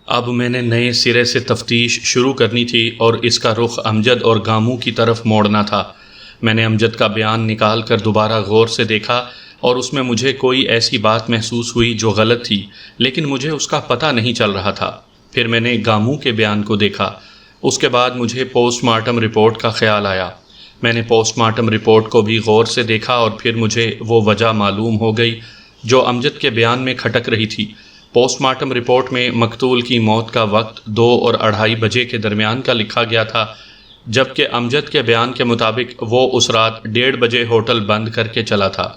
اب میں نے نئے سرے سے تفتیش شروع کرنی تھی اور اس کا رخ امجد اور گاموں کی طرف موڑنا تھا۔ میں نے امجد کا بیان نکال کر دوبارہ غور سے دیکھا اور اس میں مجھے کوئی ایسی بات محسوس ہوئی جو غلط تھی، لیکن مجھے اس کا پتہ نہیں چل رہا تھا۔ پھر میں نے گاموں کے بیان کو دیکھا۔ اس کے بعد مجھے پوسٹ مارٹم رپورٹ کا خیال آیا۔ میں نے پوسٹ مارٹم رپورٹ کو بھی غور سے دیکھا اور پھر مجھے وہ وجہ معلوم ہو گئی جو امجد کے بیان میں کھٹک رہی تھی۔ پوسٹ مارٹم رپورٹ میں مقتول کی موت کا وقت 2 اور 2:30 بجے کے درمیان کا لکھا گیا تھا، جبکہ امجد کے بیان کے مطابق وہ اس رات 1:30 بجے ہوٹل بند کر کے چلا تھا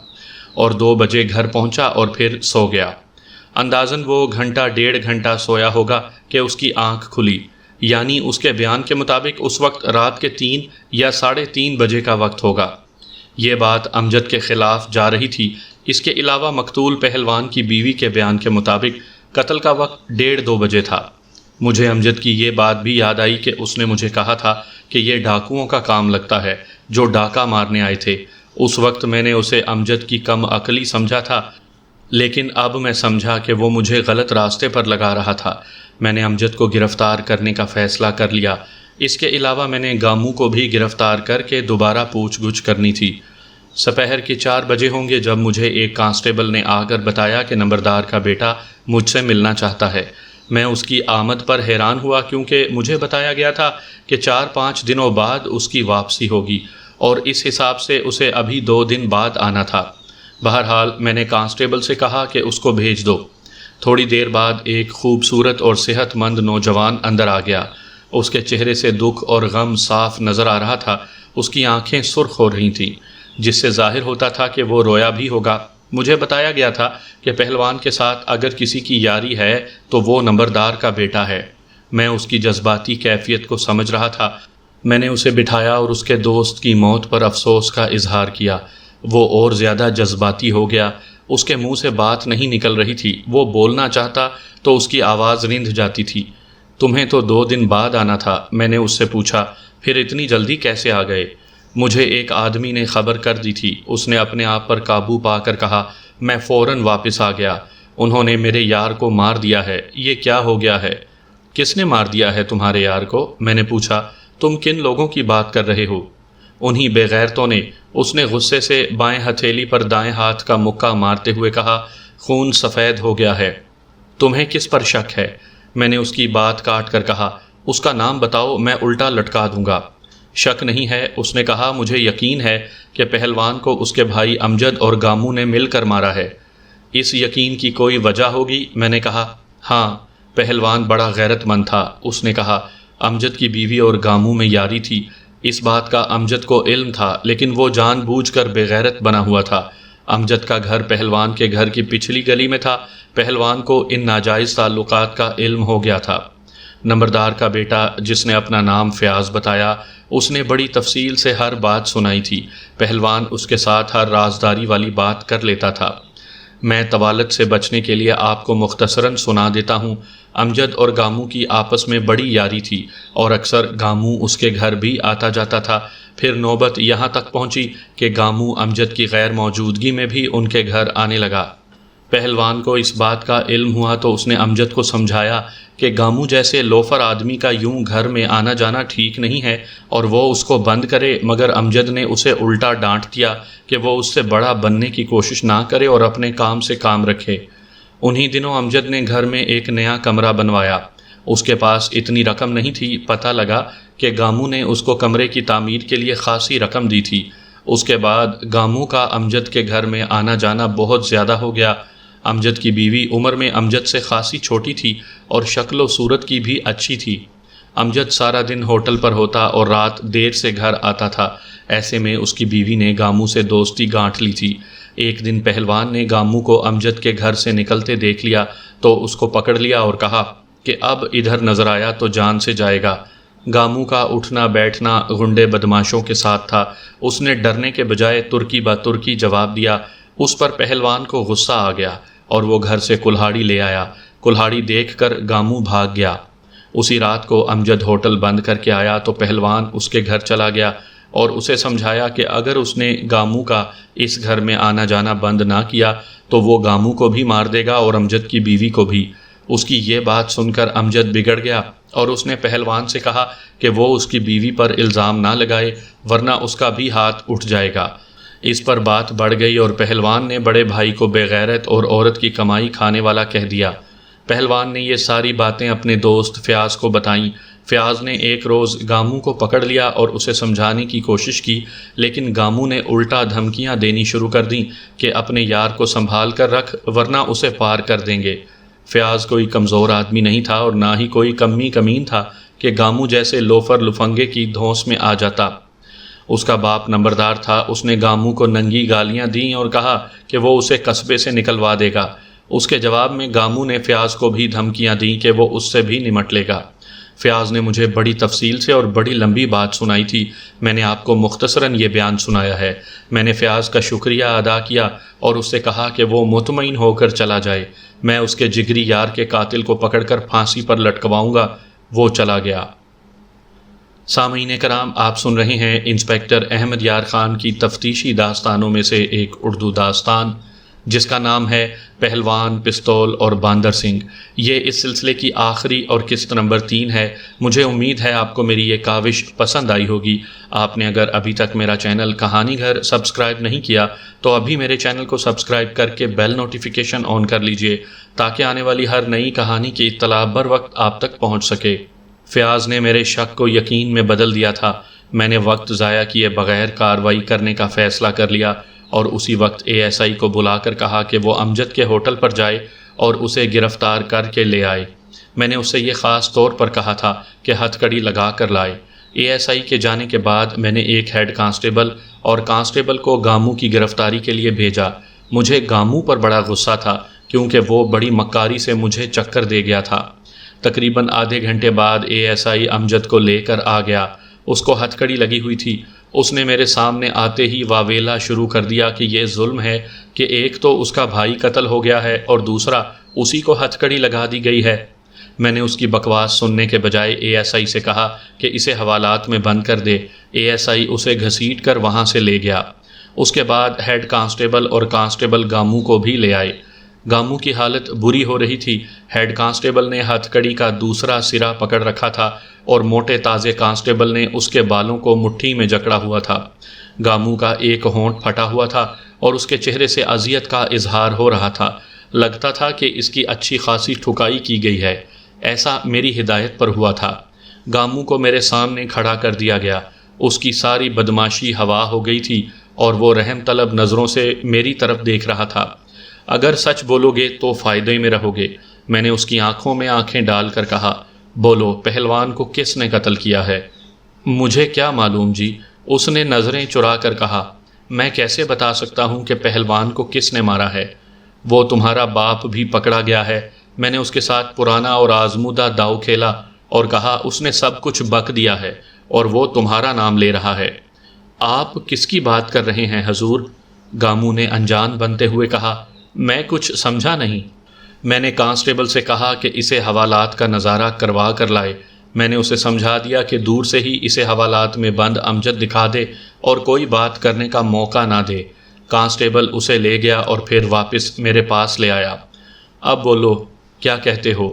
اور 2 بجے گھر پہنچا اور پھر سو گیا۔ اندازاً وہ گھنٹہ 1.5 سویا ہوگا کہ اس کی آنکھ کھلی، یعنی اس کے بیان کے مطابق اس وقت رات کے 3 یا 3:30 بجے کا وقت ہوگا۔ یہ بات امجد کے خلاف جا رہی تھی۔ اس کے علاوہ مقتول پہلوان کی بیوی کے بیان کے مطابق قتل کا وقت 1:30-2 بجے تھا۔ مجھے امجد کی یہ بات بھی یاد آئی کہ اس نے مجھے کہا تھا کہ یہ ڈاکوؤں کا کام لگتا ہے جو ڈاکہ مارنے آئے تھے۔ اس وقت میں نے اسے امجد کی کم عقلی سمجھا تھا، لیکن اب میں سمجھا کہ وہ مجھے غلط راستے پر لگا رہا تھا۔ میں نے امجد کو گرفتار کرنے کا فیصلہ کر لیا۔ اس کے علاوہ میں نے گاموں کو بھی گرفتار کر کے دوبارہ پوچھ گچھ کرنی تھی۔ سپہر کے 4 بجے ہوں گے جب مجھے ایک کانسٹیبل نے آ کر بتایا کہ نمبردار کا بیٹا مجھ سے ملنا چاہتا ہے۔ میں اس کی آمد پر حیران ہوا، کیونکہ مجھے بتایا گیا تھا کہ 4-5 دنوں بعد اس کی واپسی ہوگی اور اس حساب سے اسے ابھی 2 دن بعد آنا تھا۔ بہرحال میں نے کانسٹیبل سے کہا کہ اس کو بھیج دو۔ تھوڑی دیر بعد ایک خوبصورت اور صحت مند نوجوان اندر آ گیا۔ اس کے چہرے سے دکھ اور غم صاف نظر آ رہا تھا۔ اس کی آنکھیں سرخ ہو رہی تھیں، جس سے ظاہر ہوتا تھا کہ وہ رویا بھی ہوگا۔ مجھے بتایا گیا تھا کہ پہلوان کے ساتھ اگر کسی کی یاری ہے تو وہ نمبردار کا بیٹا ہے۔ میں اس کی جذباتی کیفیت کو سمجھ رہا تھا۔ میں نے اسے بٹھایا اور اس کے دوست کی موت پر افسوس کا اظہار کیا۔ وہ اور زیادہ جذباتی ہو گیا۔ اس کے منہ سے بات نہیں نکل رہی تھی۔ وہ بولنا چاہتا تو اس کی آواز رند جاتی تھی۔ تمہیں تو 2 دن بعد آنا تھا، میں نے اس سے پوچھا، پھر اتنی جلدی کیسے آ گئے؟ مجھے ایک آدمی نے خبر کر دی تھی۔ اس نے اپنے آپ پر قابو پا کر کہا، میں فوراً واپس آ گیا۔ انہوں نے میرے یار کو مار دیا ہے۔ یہ کیا ہو گیا ہے؟ کس نے مار دیا ہے تمہارے یار کو؟ میں نے پوچھا۔ تم کن لوگوں کی بات کر رہے ہو؟ انہی بے غیرتوں نے۔ اس نے غصے سے بائیں ہتھیلی پر دائیں ہاتھ کا مکہ مارتے ہوئے کہا، خون سفید ہو گیا ہے۔ تمہیں کس پر شک ہے؟ میں نے اس کی بات کاٹ کر کہا، اس کا نام بتاؤ، میں الٹا لٹکا دوں گا۔ شک نہیں ہے، اس نے کہا، مجھے یقین ہے کہ پہلوان کو اس کے بھائی امجد اور گاموں نے مل کر مارا ہے۔ اس یقین کی کوئی وجہ ہوگی؟ میں نے کہا، ہاں، پہلوان بڑا غیرت مند تھا۔ اس نے کہا، امجد کی بیوی اور گاموں میں یاری تھی۔ اس بات کا امجد کو علم تھا، لیکن وہ جان بوجھ کر بے غیرت بنا ہوا تھا۔ امجد کا گھر پہلوان کے گھر کی پچھلی گلی میں تھا۔ پہلوان کو ان ناجائز تعلقات کا علم ہو گیا تھا۔ نمبردار کا بیٹا، جس نے اپنا نام فیاض بتایا، اس نے بڑی تفصیل سے ہر بات سنائی تھی۔ پہلوان اس کے ساتھ ہر رازداری والی بات کر لیتا تھا۔ میں طوالت سے بچنے کے لیے آپ کو مختصراً سنا دیتا ہوں۔ امجد اور گاموں کی آپس میں بڑی یاری تھی اور اکثر گاموں اس کے گھر بھی آتا جاتا تھا۔ پھر نوبت یہاں تک پہنچی کہ گاموں امجد کی غیر موجودگی میں بھی ان کے گھر آنے لگا۔ پہلوان کو اس بات کا علم ہوا تو اس نے امجد کو سمجھایا کہ گاموں جیسے لوفر آدمی کا یوں گھر میں آنا جانا ٹھیک نہیں ہے اور وہ اس کو بند کرے، مگر امجد نے اسے الٹا ڈانٹ دیا کہ وہ اس سے بڑا بننے کی کوشش نہ کرے اور اپنے کام سے کام رکھے۔ انہی دنوں امجد نے گھر میں ایک نیا کمرہ بنوایا۔ اس کے پاس اتنی رقم نہیں تھی۔ پتہ لگا کہ گاموں نے اس کو کمرے کی تعمیر کے لیے خاصی رقم دی تھی۔ اس کے بعد گاموں کا امجد کے گھر میں آنا جانا بہت زیادہ ہو گیا۔ امجد کی بیوی عمر میں امجد سے خاصی چھوٹی تھی اور شکل و صورت کی بھی اچھی تھی۔ امجد سارا دن ہوٹل پر ہوتا اور رات دیر سے گھر آتا تھا۔ ایسے میں اس کی بیوی نے گاموں سے دوستی گانٹھ لی تھی۔ ایک دن پہلوان نے گاموں کو امجد کے گھر سے نکلتے دیکھ لیا تو اس کو پکڑ لیا اور کہا کہ اب ادھر نظر آیا تو جان سے جائے گا۔ گاموں کا اٹھنا بیٹھنا غنڈے بدماشوں کے ساتھ تھا۔ اس نے ڈرنے کے بجائے ترکی با ترکی جواب دیا۔ اس پر پہلوان کو غصہ آ گیا اور وہ گھر سے کلہاڑی لے آیا۔ کلہاڑی دیکھ کر گاموں بھاگ گیا۔ اسی رات کو امجد ہوٹل بند کر کے آیا تو پہلوان اس کے گھر چلا گیا اور اسے سمجھایا کہ اگر اس نے گاموں کا اس گھر میں آنا جانا بند نہ کیا تو وہ گاموں کو بھی مار دے گا اور امجد کی بیوی کو بھی۔ اس کی یہ بات سن کر امجد بگڑ گیا اور اس نے پہلوان سے کہا کہ وہ اس کی بیوی پر الزام نہ لگائے ورنہ اس کا بھی ہاتھ اٹھ جائے گا۔ اس پر بات بڑھ گئی اور پہلوان نے بڑے بھائی کو بے غیرت اور عورت کی کمائی کھانے والا کہہ دیا۔ پہلوان نے یہ ساری باتیں اپنے دوست فیاض کو بتائیں۔ فیاض نے ایک روز گاموں کو پکڑ لیا اور اسے سمجھانے کی کوشش کی، لیکن گاموں نے الٹا دھمکیاں دینی شروع کر دیں کہ اپنے یار کو سنبھال کر رکھ ورنہ اسے پار کر دیں گے۔ فیاض کوئی کمزور آدمی نہیں تھا اور نہ ہی کوئی کمی کمین تھا کہ گاموں جیسے لوفر لفنگے کی دھونس میں آ جاتا۔ اس کا باپ نمبردار تھا، اس نے گاموں کو ننگی گالیاں دیں اور کہا کہ وہ اسے قصبے سے نکلوا دے گا۔ اس کے جواب میں گاموں نے فیاض کو بھی دھمکیاں دیں کہ وہ اس سے بھی نمٹ لے گا۔ فیاض نے مجھے بڑی تفصیل سے اور بڑی لمبی بات سنائی تھی، میں نے آپ کو مختصراً یہ بیان سنایا ہے۔ میں نے فیاض کا شکریہ ادا کیا اور اس سے کہا کہ وہ مطمئن ہو کر چلا جائے، میں اس کے جگری یار کے قاتل کو پکڑ کر پھانسی پر لٹکواؤں گا۔ وہ چلا گیا۔ سامعین کرام، آپ سن رہے ہیں انسپکٹر احمد یار خان کی تفتیشی داستانوں میں سے ایک اردو داستان جس کا نام ہے پہلوان، پستول اور باندر سنگھ۔ یہ اس سلسلے کی آخری اور قسط نمبر 3 ہے۔ مجھے امید ہے آپ کو میری یہ کاوش پسند آئی ہوگی۔ آپ نے اگر ابھی تک میرا چینل کہانی گھر سبسکرائب نہیں کیا تو ابھی میرے چینل کو سبسکرائب کر کے بیل نوٹیفیکیشن آن کر لیجئے تاکہ آنے والی ہر نئی کہانی کی اطلاع بر وقت آپ تک پہنچ سکے۔ فیاض نے میرے شک کو یقین میں بدل دیا تھا۔ میں نے وقت ضائع کیے بغیر کارروائی کرنے کا فیصلہ کر لیا اور اسی وقت ASI کو بلا کر کہا کہ وہ امجد کے ہوٹل پر جائے اور اسے گرفتار کر کے لے آئے۔ میں نے اس سے یہ خاص طور پر کہا تھا کہ ہتھ کڑی لگا کر لائے۔ ASI کے جانے کے بعد میں نے ایک ہیڈ کانسٹیبل اور کانسٹیبل کو گاموں کی گرفتاری کے لیے بھیجا۔ مجھے گاموں پر بڑا غصہ تھا کیونکہ وہ بڑی مکاری سے مجھے چکر دے گیا تھا۔ تقریباً آدھے گھنٹے بعد ASI امجد کو لے کر آ گیا۔ اس کو ہتھ کڑی لگی ہوئی تھی۔ اس نے میرے سامنے آتے ہی واویلا شروع کر دیا کہ یہ ظلم ہے کہ ایک تو اس کا بھائی قتل ہو گیا ہے اور دوسرا اسی کو ہتھ کڑی لگا دی گئی ہے۔ میں نے اس کی بکواس سننے کے بجائے ASI سے کہا کہ اسے حوالات میں بند کر دے۔ ASI اسے گھسیٹ کر وہاں سے لے گیا۔ اس کے بعد ہیڈ کانسٹیبل اور کانسٹیبل گاموں کو بھی لے آئے۔ گاموں کی حالت بری ہو رہی تھی۔ ہیڈ کانسٹیبل نے ہتھ کڑی کا دوسرا سرا پکڑ رکھا تھا اور موٹے تازے کانسٹیبل نے اس کے بالوں کو مٹھی میں جکڑا ہوا تھا۔ گاموں کا ایک ہونٹ پھٹا ہوا تھا اور اس کے چہرے سے اذیت کا اظہار ہو رہا تھا۔ لگتا تھا کہ اس کی اچھی خاصی ٹھکائی کی گئی ہے، ایسا میری ہدایت پر ہوا تھا۔ گاموں کو میرے سامنے کھڑا کر دیا گیا۔ اس کی ساری بدماشی ہوا ہو گئی تھی اور وہ رحم طلب نظروں سے میری طرف دیکھ رہا تھا۔ اگر سچ بولو گے تو فائدے میں رہو گے۔ میں نے اس کی آنکھوں میں آنکھیں ڈال کر کہا، بولو پہلوان کو کس نے قتل کیا ہے؟ مجھے کیا معلوم جی، اس نے نظریں چرا کر کہا۔ میں کیسے بتا سکتا ہوں کہ پہلوان کو کس نے مارا ہے؟ وہ تمہارا باپ بھی پکڑا گیا ہے۔ میں نے اس کے ساتھ پرانا اور آزمودہ داؤ کھیلا اور کہا اس نے سب کچھ بک دیا ہے اور وہ تمہارا نام لے رہا ہے۔ آپ کس کی بات کر رہے ہیں حضور؟ گاموں نے انجان بنتے ہوئے کہا۔ میں کچھ سمجھا نہیں۔ میں نے کانسٹیبل سے کہا کہ اسے حوالات کا نظارہ کروا کر لائے۔ میں نے اسے سمجھا دیا کہ دور سے ہی اسے حوالات میں بند امجد دکھا دے اور کوئی بات کرنے کا موقع نہ دے۔ کانسٹیبل اسے لے گیا اور پھر واپس میرے پاس لے آیا۔ اب بولو کیا کہتے ہو؟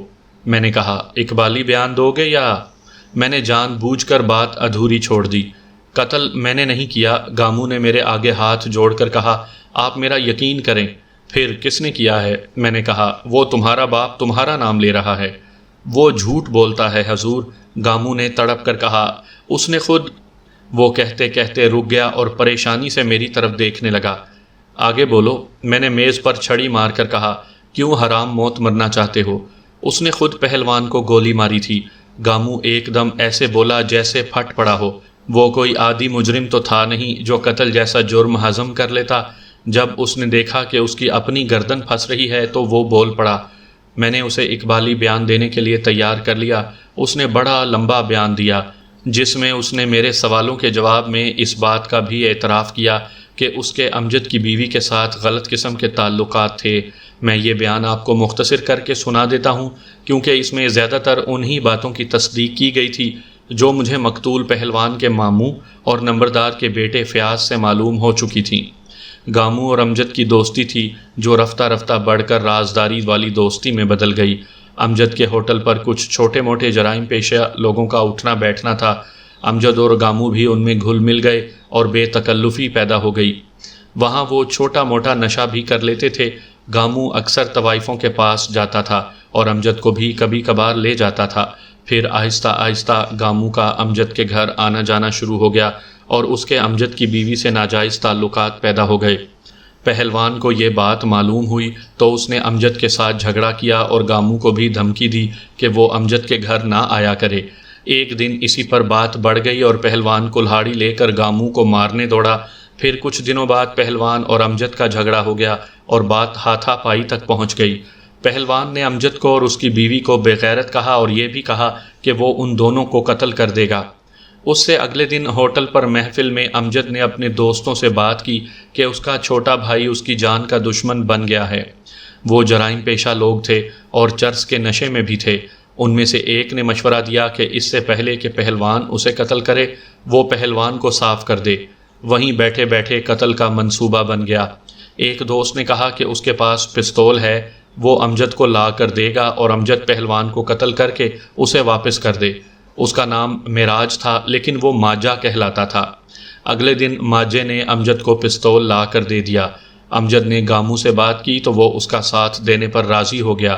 میں نے کہا، اقبالی بیان دو گے یا؟ میں نے جان بوجھ کر بات ادھوری چھوڑ دی۔ قتل میں نے نہیں کیا۔ گاموں نے میرے آگے ہاتھ جوڑ کر کہا، آپ میرا یقین کریں۔ پھر کس نے کیا ہے؟ میں نے کہا، وہ تمہارا باپ تمہارا نام لے رہا ہے۔ وہ جھوٹ بولتا ہے حضور، گاموں نے تڑپ کر کہا۔ اس نے خود… وہ کہتے کہتے رک گیا اور پریشانی سے میری طرف دیکھنے لگا۔ آگے بولو۔ میں نے میز پر چھڑی مار کر کہا، کیوں حرام موت مرنا چاہتے ہو؟ اس نے خود پہلوان کو گولی ماری تھی۔ گاموں ایک دم ایسے بولا جیسے پھٹ پڑا ہو۔ وہ کوئی عادی مجرم تو تھا نہیں جو قتل جیسا جرم ہضم کر لیتا۔ جب اس نے دیکھا کہ اس کی اپنی گردن پھنس رہی ہے تو وہ بول پڑا۔ میں نے اسے اقبالی بیان دینے کے لیے تیار کر لیا۔ اس نے بڑا لمبا بیان دیا جس میں اس نے میرے سوالوں کے جواب میں اس بات کا بھی اعتراف کیا کہ اس کے امجد کی بیوی کے ساتھ غلط قسم کے تعلقات تھے۔ میں یہ بیان آپ کو مختصر کر کے سنا دیتا ہوں کیونکہ اس میں زیادہ تر انہی باتوں کی تصدیق کی گئی تھی جو مجھے مقتول پہلوان کے ماموں اور نمبردار کے بیٹے فیاض سے معلوم ہو چکی تھیں۔ گاموں اور امجد کی دوستی تھی جو رفتہ رفتہ بڑھ کر رازداری والی دوستی میں بدل گئی۔ امجد کے ہوٹل پر کچھ چھوٹے موٹے جرائم پیشہ لوگوں کا اٹھنا بیٹھنا تھا۔ امجد اور گامو بھی ان میں گھل مل گئے اور بے تکلفی پیدا ہو گئی۔ وہاں وہ چھوٹا موٹا نشہ بھی کر لیتے تھے۔ گامو اکثر طوائفوں کے پاس جاتا تھا اور امجد کو بھی کبھی کبھار لے جاتا تھا۔ پھر آہستہ آہستہ گامو کا امجد کے گھر آنا جانا شروع ہو گیا اور اس کے امجد کی بیوی سے ناجائز تعلقات پیدا ہو گئے۔ پہلوان کو یہ بات معلوم ہوئی تو اس نے امجد کے ساتھ جھگڑا کیا اور گامو کو بھی دھمکی دی کہ وہ امجد کے گھر نہ آیا کرے۔ ایک دن اسی پر بات بڑھ گئی اور پہلوان کلہاڑی لے کر گامو کو مارنے دوڑا۔ پھر کچھ دنوں بعد پہلوان اور امجد کا جھگڑا ہو گیا اور بات ہاتھا پائی تک پہنچ گئی۔ پہلوان نے امجد کو اور اس کی بیوی کو بے غیرت کہا اور یہ بھی کہا کہ وہ ان دونوں کو قتل کر دے گا۔ اس سے اگلے دن ہوٹل پر محفل میں امجد نے اپنے دوستوں سے بات کی کہ اس کا چھوٹا بھائی اس کی جان کا دشمن بن گیا ہے۔ وہ جرائم پیشہ لوگ تھے اور چرس کے نشے میں بھی تھے۔ ان میں سے ایک نے مشورہ دیا کہ اس سے پہلے کہ پہلوان اسے قتل کرے وہ پہلوان کو صاف کر دے۔ وہیں بیٹھے بیٹھے قتل کا منصوبہ بن گیا۔ ایک دوست نے کہا کہ اس کے پاس پستول ہے، وہ امجد کو لا کر دے گا اور امجد پہلوان کو قتل کر کے اسے واپس کر دے۔ اس کا نام معراج تھا لیکن وہ ماجہ کہلاتا تھا۔ اگلے دن ماجے نے امجد کو پستول لا کر دے دیا۔ امجد نے گامو سے بات کی تو وہ اس کا ساتھ دینے پر راضی ہو گیا۔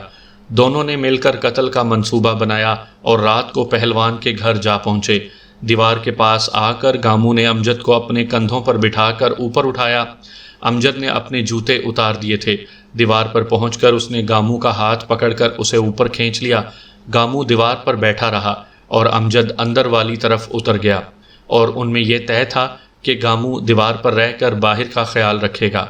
دونوں نے مل کر قتل کا منصوبہ بنایا اور رات کو پہلوان کے گھر جا پہنچے۔ دیوار کے پاس آ کر گامو نے امجد کو اپنے کندھوں پر بٹھا کر اوپر اٹھایا۔ امجد نے اپنے جوتے اتار دیے تھے۔ دیوار پر پہنچ کر اس نے گامو کا ہاتھ پکڑ کر اسے اوپر کھینچ لیا۔ گامو دیوار پر بیٹھا رہا اور امجد اندر والی طرف اتر گیا، اور ان میں یہ طے تھا کہ گامو دیوار پر رہ کر باہر کا خیال رکھے گا۔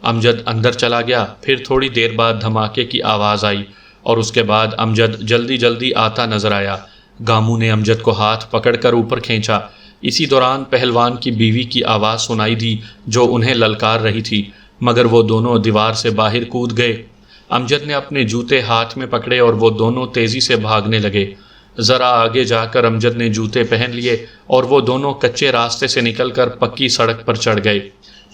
امجد اندر چلا گیا۔ پھر تھوڑی دیر بعد دھماکے کی آواز آئی اور اس کے بعد امجد جلدی جلدی آتا نظر آیا۔ گامو نے امجد کو ہاتھ پکڑ کر اوپر کھینچا۔ اسی دوران پہلوان کی بیوی کی آواز سنائی دی جو انہیں للکار رہی تھی، مگر وہ دونوں دیوار سے باہر کود گئے۔ امجد نے اپنے جوتے ہاتھ میں پکڑے اور وہ دونوں تیزی سے بھاگنے لگے۔ ذرا آگے جا کر امجد نے جوتے پہن لیے اور وہ دونوں کچے راستے سے نکل کر پکی سڑک پر چڑھ گئے۔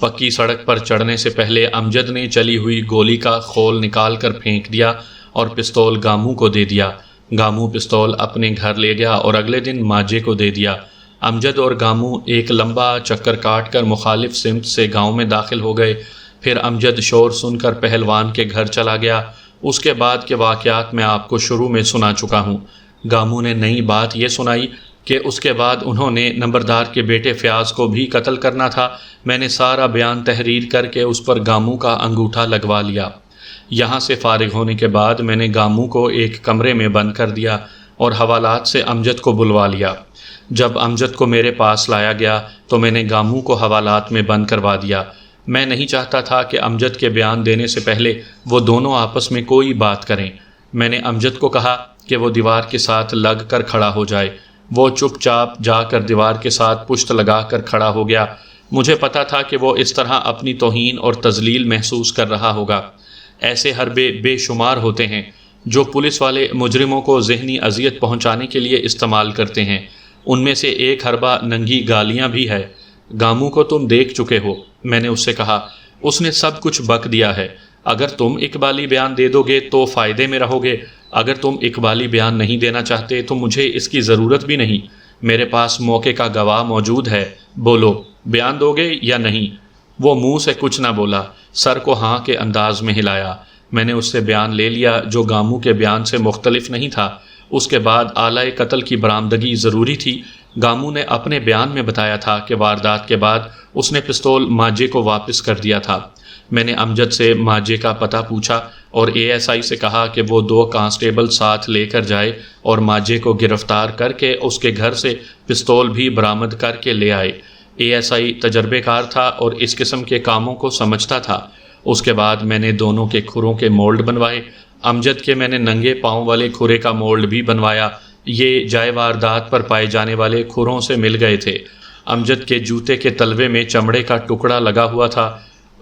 پکی سڑک پر چڑھنے سے پہلے امجد نے چلی ہوئی گولی کا خول نکال کر پھینک دیا اور پستول گامو کو دے دیا۔ گامو پستول اپنے گھر لے گیا اور اگلے دن ماجے کو دے دیا۔ امجد اور گامو ایک لمبا چکر کاٹ کر مخالف سمت سے گاؤں میں داخل ہو گئے۔ پھر امجد شور سن کر پہلوان کے گھر چلا گیا۔ اس کے بعد کے واقعات میں آپ کو شروع میں سنا چکا ہوں۔ گامو نے نئی بات یہ سنائی کہ اس کے بعد انہوں نے نمبردار کے بیٹے فیاض کو بھی قتل کرنا تھا۔ میں نے سارا بیان تحریر کر کے اس پر گامو کا انگوٹھا لگوا لیا۔ یہاں سے فارغ ہونے کے بعد میں نے گامو کو ایک کمرے میں بند کر دیا اور حوالات سے امجد کو بلوا لیا۔ جب امجد کو میرے پاس لایا گیا تو میں نے گامو کو حوالات میں بند کروا دیا۔ میں نہیں چاہتا تھا کہ امجد کے بیان دینے سے پہلے وہ دونوں آپس میں کوئی بات کریں۔ میں نے امجد کو کہا کہ وہ دیوار کے ساتھ لگ کر کھڑا ہو جائے۔ وہ چپ چاپ جا کر دیوار کے ساتھ پشت لگا کر کھڑا ہو گیا۔ مجھے پتا تھا کہ وہ اس طرح اپنی توہین اور تذلیل محسوس کر رہا ہوگا۔ ایسے حربے بے شمار ہوتے ہیں جو پولیس والے مجرموں کو ذہنی اذیت پہنچانے کے لیے استعمال کرتے ہیں۔ ان میں سے ایک حربہ ننگی گالیاں بھی ہے۔ گامو کو تم دیکھ چکے ہو، میں نے اس سے کہا۔ اس نے سب کچھ بک دیا ہے۔ اگر تم اقبالی بیان دے دو گے تو فائدے میں رہو گے، اگر تم اقبالی بیان نہیں دینا چاہتے تو مجھے اس کی ضرورت بھی نہیں۔ میرے پاس موقع کا گواہ موجود ہے، بولو بیان دو گے یا نہیں؟ وہ منہ سے کچھ نہ بولا، سر کو ہاں کے انداز میں ہلایا۔ میں نے اس سے بیان لے لیا جو گامو کے بیان سے مختلف نہیں تھا۔ اس کے بعد آلہ قتل کی برآمدگی ضروری تھی۔ گامو نے اپنے بیان میں بتایا تھا کہ واردات کے بعد اس نے پستول ماجے کو واپس کر دیا تھا۔ میں نے امجد سے ماجے کا پتہ پوچھا اور اے ایس آئی سے کہا کہ وہ 2 کانسٹیبل ساتھ لے کر جائے اور ماجے کو گرفتار کر کے اس کے گھر سے پستول بھی برآمد کر کے لے آئے۔ اے ایس آئی تجربے کار تھا اور اس قسم کے کاموں کو سمجھتا تھا۔ اس کے بعد میں نے دونوں کے کھروں کے مولڈ بنوائے۔ امجد کے میں نے ننگے پاؤں والے کھرے کا مولڈ بھی بنوایا۔ یہ جائے واردات پر پائے جانے والے کھروں سے مل گئے تھے۔ امجد کے جوتے کے تلوے میں چمڑے کا ٹکڑا لگا ہوا تھا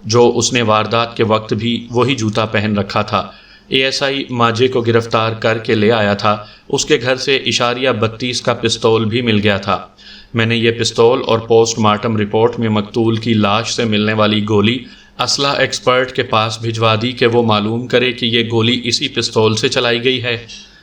جو اس نے واردات کے وقت بھی وہی جوتا پہن رکھا تھا۔ اے ایس آئی ماجے کو گرفتار کر کے لے آیا تھا۔ اس کے گھر سے اشاریہ 32 کا پستول بھی مل گیا تھا۔ میں نے یہ پستول اور پوسٹ مارٹم رپورٹ میں مقتول کی لاش سے ملنے والی گولی اسلحہ ایکسپرٹ کے پاس بھجوا دی کہ وہ معلوم کرے کہ یہ گولی اسی پستول سے چلائی گئی ہے۔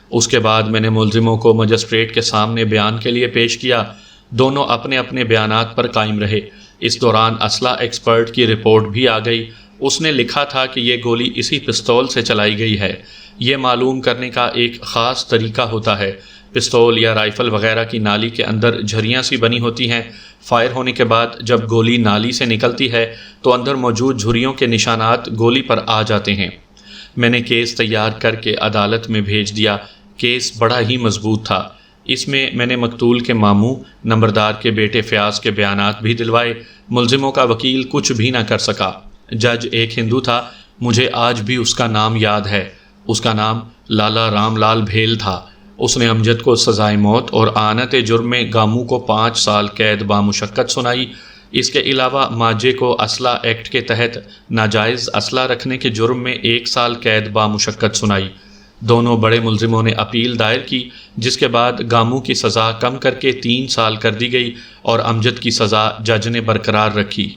اس کے بعد میں نے ملزموں کو مجسٹریٹ کے سامنے بیان کے لیے پیش کیا۔ دونوں اپنے اپنے بیانات پر قائم رہے۔ اس دوران اسلحہ ایکسپرٹ کی رپورٹ بھی آ گئی۔ اس نے لکھا تھا کہ یہ گولی اسی پستول سے چلائی گئی ہے۔ یہ معلوم کرنے کا ایک خاص طریقہ ہوتا ہے۔ پستول یا رائفل وغیرہ کی نالی کے اندر جھریاں سی بنی ہوتی ہیں۔ فائر ہونے کے بعد جب گولی نالی سے نکلتی ہے تو اندر موجود جھریوں کے نشانات گولی پر آ جاتے ہیں۔ میں نے کیس تیار کر کے عدالت میں بھیج دیا۔ کیس بڑا ہی مضبوط تھا۔ اس میں نے مقتول کے ماموں نمبردار کے بیٹے فیاض کے بیانات بھی دلوائے۔ ملزموں کا وکیل کچھ بھی نہ کر سکا۔ جج ایک ہندو تھا، مجھے آج بھی اس کا نام یاد ہے۔ اس کا نام لالا رام لال بھیل تھا۔ اس نے امجد کو سزائے موت اور اعانت جرم میں گامو کو 5 سال قید بامشقت سنائی۔ اس کے علاوہ ماجے کو اسلحہ ایکٹ کے تحت ناجائز اسلحہ رکھنے کے جرم میں 1 سال قید بامشقت سنائی۔ دونوں بڑے ملزموں نے اپیل دائر کی، جس کے بعد گامو کی سزا کم کر کے 3 سال کر دی گئی اور امجد کی سزا جج نے برقرار رکھی۔